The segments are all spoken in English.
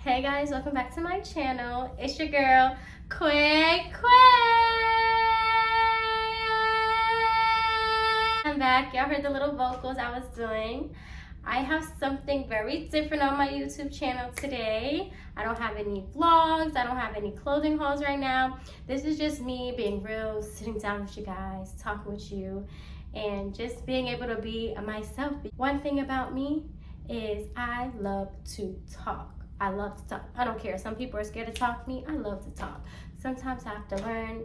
Hey guys, welcome back to my channel. It's your girl, Quick. I'm back. Y'all heard the little vocals I was doing. I have something very different on my YouTube channel today. I don't have any vlogs. I don't have any clothing hauls right now. This is just me being real, sitting down with you guys, talking with you, and just being able to be myself. One thing about me is I love to talk. I love to talk. I don't care. Some people are scared to talk to me. I love to talk. Sometimes I have to learn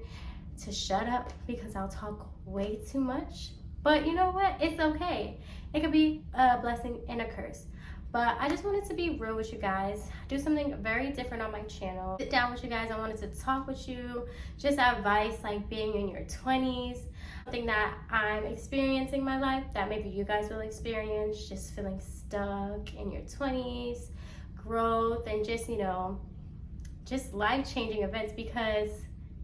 to shut up because I'll talk way too much. But you know what? It's okay. It could be a blessing and a curse. But I just wanted to be real with you guys. Do something very different on my channel. Sit down with you guys. I wanted to talk with you. Just advice like being in your 20s. Something that I'm experiencing in my life that maybe you guys will experience. Just feeling stuck in your 20s. Growth and just, you know, just life-changing events because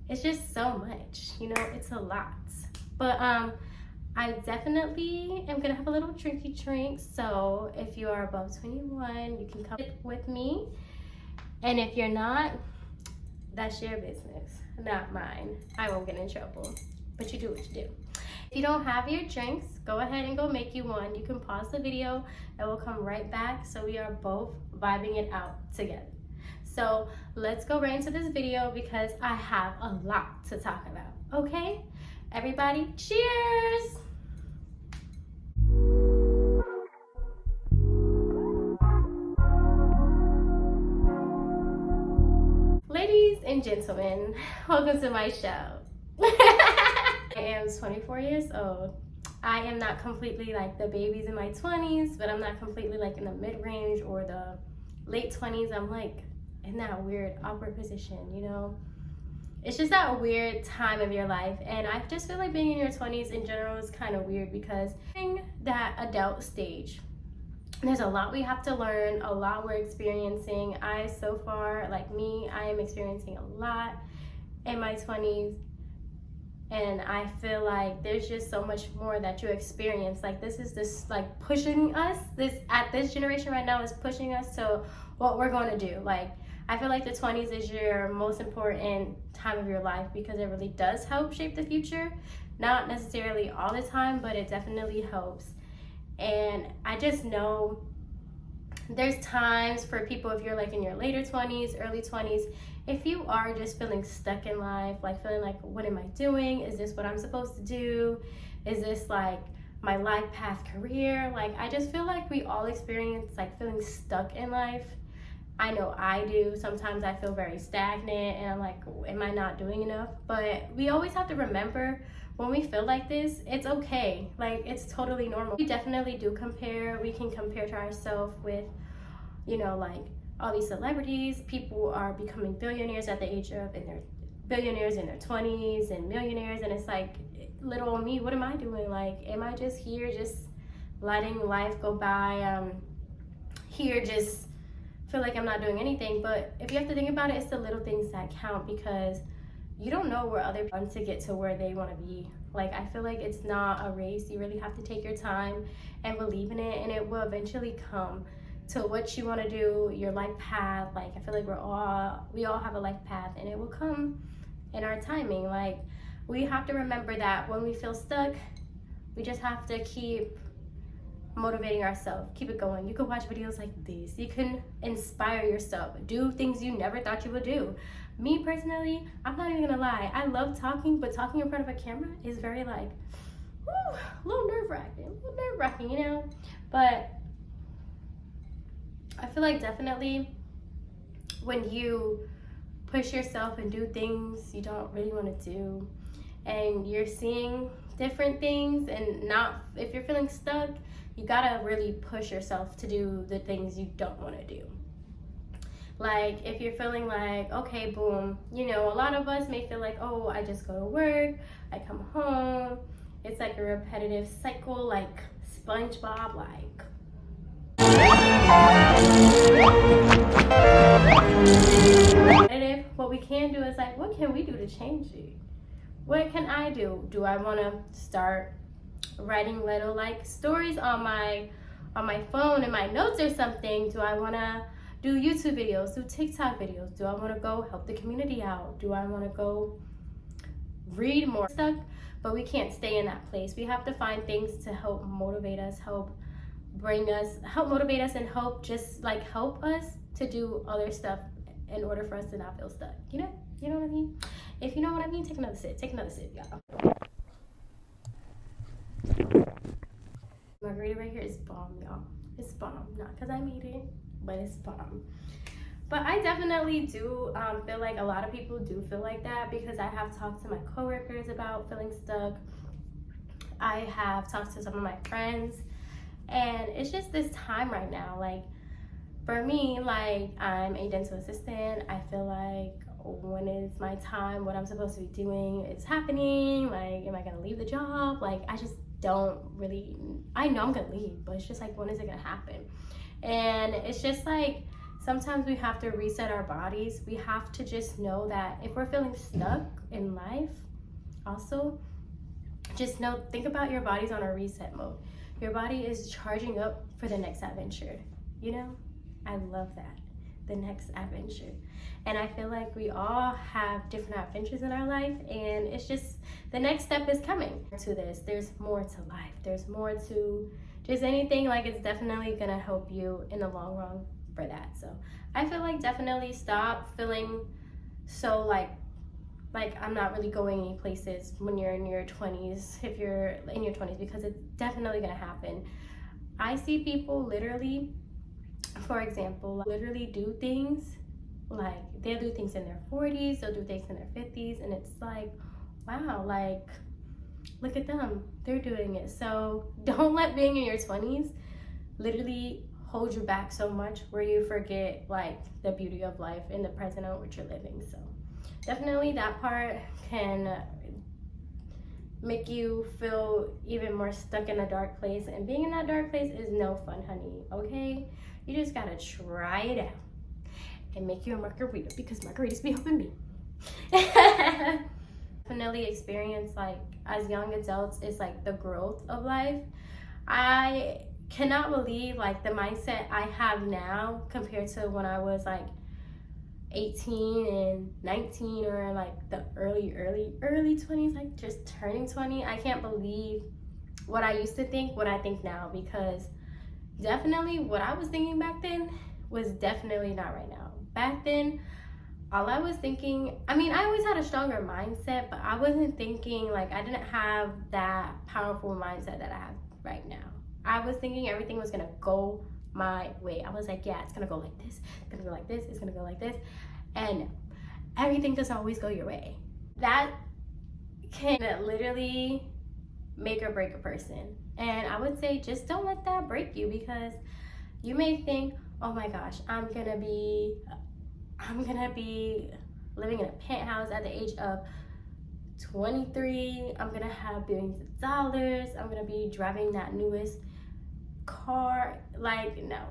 it's just so much. You know, it's a lot. But I definitely am gonna have a little drinky drink, so if you are above 21, you can come with me, and if you're not, that's your business, not mine. I won't get in trouble, but you do what you do. If you don't have your drinks, go ahead and go make you one. You can pause the video and we'll come right back so we are both vibing it out together. So let's go right into this video because I have a lot to talk about, okay? Everybody, cheers! Ladies and gentlemen, welcome to my show. I am 24 years old. I am not completely like the babies in my 20s, but I'm not completely like in the mid-range or the late 20s. I'm like in that weird, awkward position, you know? It's just that weird time of your life, and I just feel like being in your 20s in general is kind of weird because in that adult stage, there's a lot we have to learn, a lot we're experiencing. So far, like me, I am experiencing a lot in my 20s, and I feel like there's just so much more that you experience. Like this like pushing us, this generation right now is pushing us to what we're going to do. Like I feel like the 20s is your most important time of your life because it really does help shape the future. Not necessarily all the time, but it definitely helps. And I just know there's times for people, if you're like in your later 20s, early 20s, if you are just feeling stuck in life, like feeling like, what am I doing? Is this what I'm supposed to do? Is this like my life path career? Like, I just feel like we all experience like feeling stuck in life. I know I do. Sometimes I feel very stagnant and I'm like, am I not doing enough? But we always have to remember when we feel like this, it's okay. Like, it's totally normal. We definitely do compare. We can compare to ourselves with, you know, like all these celebrities. People are becoming billionaires at the age of, and they're billionaires in their 20s and millionaires. And it's like, little old me, what am I doing? Like, am I just here just letting life go by? Here just feel like I'm not doing anything. But if you have to think about it, it's the little things that count because you don't know where other people want to get to where they want to be. Like, I feel like it's not a race. You really have to take your time and believe in it, and it will eventually come to what you want to do, your life path. Like, I feel like we all have a life path, and it will come in our timing. Like, we have to remember that when we feel stuck, we just have to keep motivating ourselves, keep it going. You can watch videos like these. You can inspire yourself, do things you never thought you would do. Me personally, I'm not even gonna lie, I love talking, but talking in front of a camera is very like, whew, a little nerve-wracking, you know? But I feel like definitely when you push yourself and do things you don't really want to do, and you're seeing different things, and not, if you're feeling stuck, you gotta really push yourself to do the things you don't want to do. Like, if you're feeling like, okay, boom, you know, a lot of us may feel like, oh, I just go to work, I come home. It's like a repetitive cycle, like SpongeBob, like. What we can do is like, what can we do to change it? What can I do? Do I want to start writing little like stories on my phone in my notes or something? Do I want to do YouTube videos, do TikTok videos? Do I want to go help the community out? Do I want to go read more? Stuck, but we can't stay in that place. We have to find things to help motivate us, help motivate us, and help us to do other stuff in order for us to not feel stuck. You know what I mean? If you know what I mean, take another sip, y'all. Margarita right here is bomb, y'all. It's bomb. Not because I made it, but it's bomb. But I definitely do feel like a lot of people do feel like that, because I have talked to my coworkers about feeling stuck. I have talked to some of my friends, and it's just this time right now. Like, for me, like, I'm a dental assistant. I feel like, when is my time? What I'm supposed to be doing is happening. Like, am I gonna leave the job? Like, I just don't really, I know I'm gonna leave, but it's just like, when is it gonna happen? And it's just like, sometimes we have to reset our bodies. We have to just know that if we're feeling stuck in life, also, just know, think about your body's on a reset mode. Your body is charging up for the next adventure, you know? I love that, the next adventure. And I feel like we all have different adventures in our life, and it's just, the next step is coming to this. There's more to life. There's more to just anything. Like, it's definitely gonna help you in the long run for that. So I feel like definitely stop feeling so like I'm not really going any places when you're in your 20s, if you're in your 20s, because it's definitely gonna happen. I see people literally, for example, literally do things, like they'll do things in their 40s, they'll do things in their 50s, and it's like, wow, like, look at them, they're doing it. So don't let being in your 20s literally hold you back so much where you forget like the beauty of life in the present of what you're living. So definitely that part can make you feel even more stuck in a dark place, and being in that dark place is no fun, honey. Okay, you just gotta try it out and make you a margarita, because margaritas be helping me. Definitely experience, like, as young adults, is like the growth of life. I cannot believe like the mindset I have now compared to when I was like 18 and 19, or like the early 20s, like just turning 20. I can't believe what I used to think, what I think now, because definitely what I was thinking back then was definitely not right now. Back then, all I was thinking, I mean, I always had a stronger mindset, but I wasn't thinking, like, I didn't have that powerful mindset that I have right now. I was thinking everything was gonna go my way. I was like, yeah, it's gonna go like this, it's gonna go like this, it's gonna go like this, and everything doesn't always go your way. That can literally make or break a person. And I would say, just don't let that break you, because you may think, oh my gosh, I'm gonna be living in a penthouse at the age of 23. I'm gonna have billions of dollars. I'm gonna be driving that newest car. Like, no.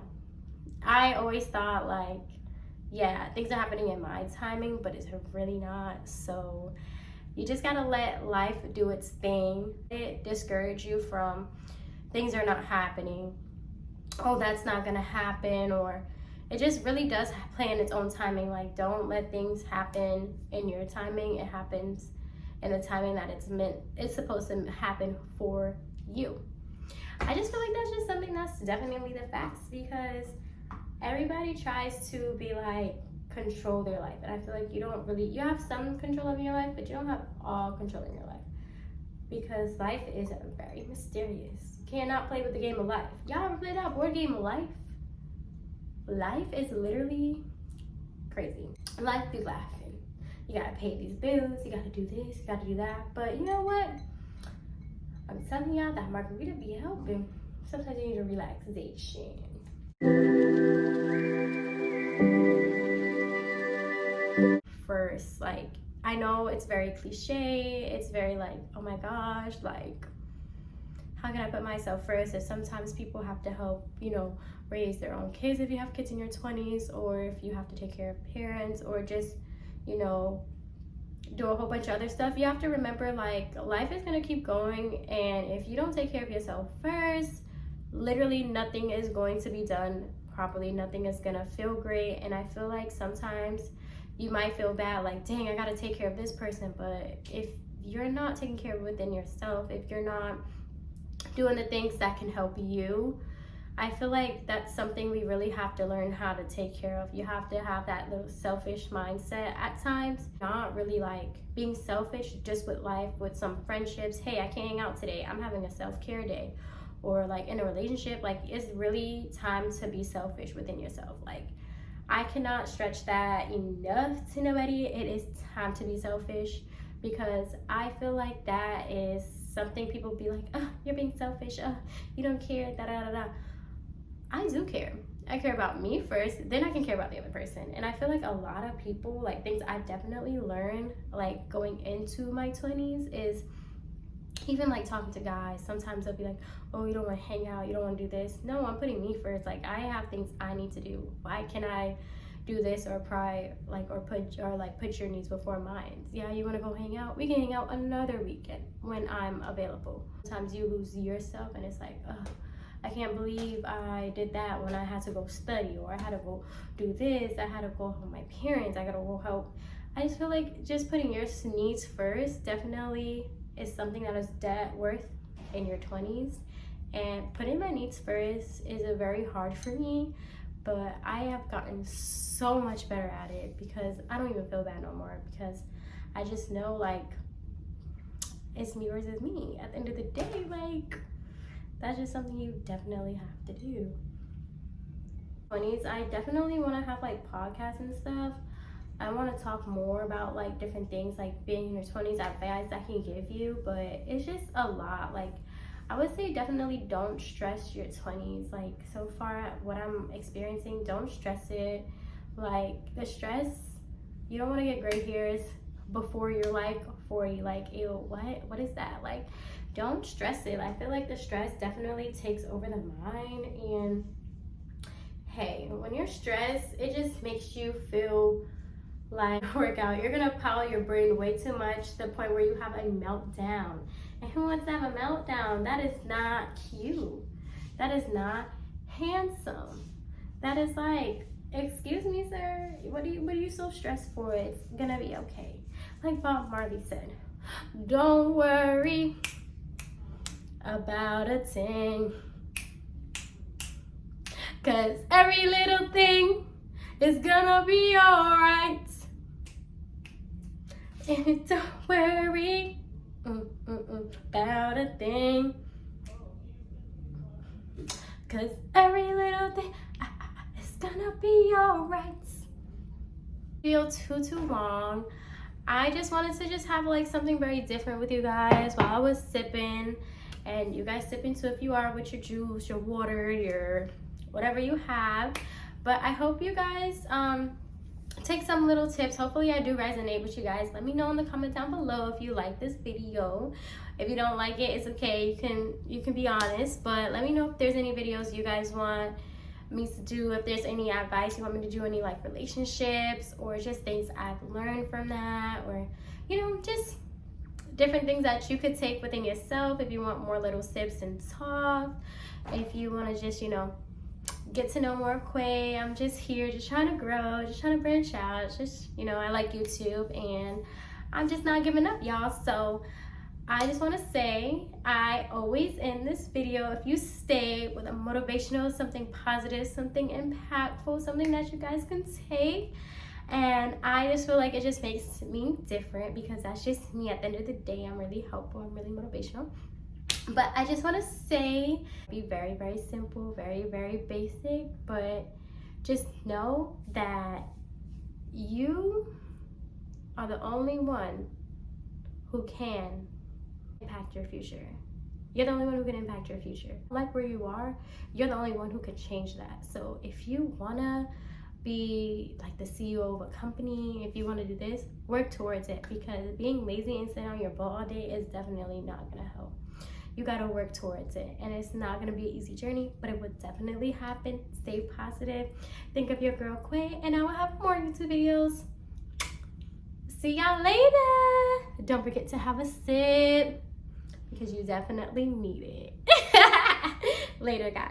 I always thought, like, yeah, things are happening in my timing, but it's really not. So you just gotta let life do its thing. It discourage you from things are not happening. Oh, that's not gonna happen, or it just really does play in its own timing. Like, don't let things happen in your timing. It happens in the timing that it's supposed to happen for you. I just feel like that's just something that's definitely the facts, because everybody tries to be like, control their life, and I feel like you have some control of your life, but you don't have all control in your life, because life is very mysterious. You cannot play with the game of life. Y'all ever played that board game of life? Life is literally crazy. Life be laughing. You gotta pay these bills, you gotta do this, you gotta do that. But you know what? I'm telling y'all that margarita be helping. Sometimes you need a relaxation. First, like, I know it's very cliche, it's very like, oh my gosh, like, how can I put myself first? If sometimes people have to help, raise their own kids if you have kids in your 20s, or if you have to take care of parents, or just, do a whole bunch of other stuff. You have to remember, like, life is gonna keep going, and if you don't take care of yourself first, literally nothing is going to be done properly. Nothing is gonna feel great. And I feel like sometimes you might feel bad, like, dang, I gotta take care of this person. But if you're not taking care of within yourself, if you're not doing the things that can help you, I feel like that's something we really have to learn how to take care of. You have to have that little selfish mindset at times, not really like being selfish just with life, with some friendships. Hey, I can't hang out today, I'm having a self-care day. Or like in a relationship, like it's really time to be selfish within yourself. Like I cannot stretch that enough to nobody. It is time to be selfish, because I feel like that is something people be like, oh, you're being selfish, oh, you don't care, da da da da. I do care. I care about me first, then I can care about the other person. And I feel like a lot of people, like things I've definitely learned like going into my 20s is even like talking to guys. Sometimes they'll be like, oh, you don't want to hang out, you don't want to do this. No, I'm putting me first. Like I have things I need to do. Why can I do this or put your needs before mine? Yeah, you want to go hang out? We can hang out another weekend when I'm available. Sometimes you lose yourself and it's like, oh, I can't believe I did that when I had to go study, or I had to go do this, I had to go help my parents, I gotta go help. I just feel like just putting your needs first definitely is something that is worth in your 20s. And putting my needs first is a very hard for me, but I have gotten so much better at it because I don't even feel bad no more, because I just know like it's me versus me. At the end of the day, like that's just something you definitely have to do. 20s, I definitely want to have like podcasts and stuff. I want to talk more about like different things, like being in your 20s, advice I can give you, but it's just a lot. Like I would say definitely don't stress your 20s. Like so far what I'm experiencing, don't stress it. Like the stress, you don't want to get gray hairs before you're like 40. Like, ew, what is that? Like, don't stress it. I feel like the stress definitely takes over the mind. And hey, when you're stressed, it just makes you feel like workout. You're gonna pile your brain way too much to the point where you have a meltdown. And who wants to have a meltdown? That is not cute. That is not handsome. That is like, excuse me, sir, what are you so stressed for? It's gonna be okay. Like Bob Marley said, don't worry about a thing, 'cause every little thing is gonna be alright. And don't worry about a thing, 'cause every little thing is gonna be alright. Feel too long. I just wanted to just have like something very different with you guys while I was sipping, and you guys sipping too if you are, with your juice, your water, your whatever you have. But I hope you guys take some little tips. Hopefully I do resonate with you guys. Let me know in the comment down below if you like this video. If you don't like it, it's okay. You can be honest, but let me know if there's any videos you guys want me to do, if there's any advice you want me to do, any like relationships or just things I've learned from that, or you know, just different things that you could take within yourself. If you want more little sips and talk, if you want to just, you know, get to know more Quay, I'm just here just trying to grow, just trying to branch out. Just, you know, I like YouTube and I'm just not giving up, y'all. So I just want to say, I always end this video, if you stay with a motivational, something positive, something impactful, something that you guys can take. And I just feel like it just makes me different, because that's just me. At the end of the day, I'm really helpful, I'm really motivational. But I just want to say, be very, very simple, very, very basic, but just know that you are the only one who can impact your future. You're the only one who can impact your future. Like where you are, you're the only one who can change that. So if you wanna be like the CEO of a company, if you want to do this, work towards it, because being lazy and sitting on your butt all day is definitely not gonna help. You gotta work towards it, and it's not gonna be an easy journey, but it would definitely happen. Stay positive. Think of your girl Quay, and I will have more YouTube videos. See y'all later. Don't forget to have a sip, because you definitely need it. Later, guys.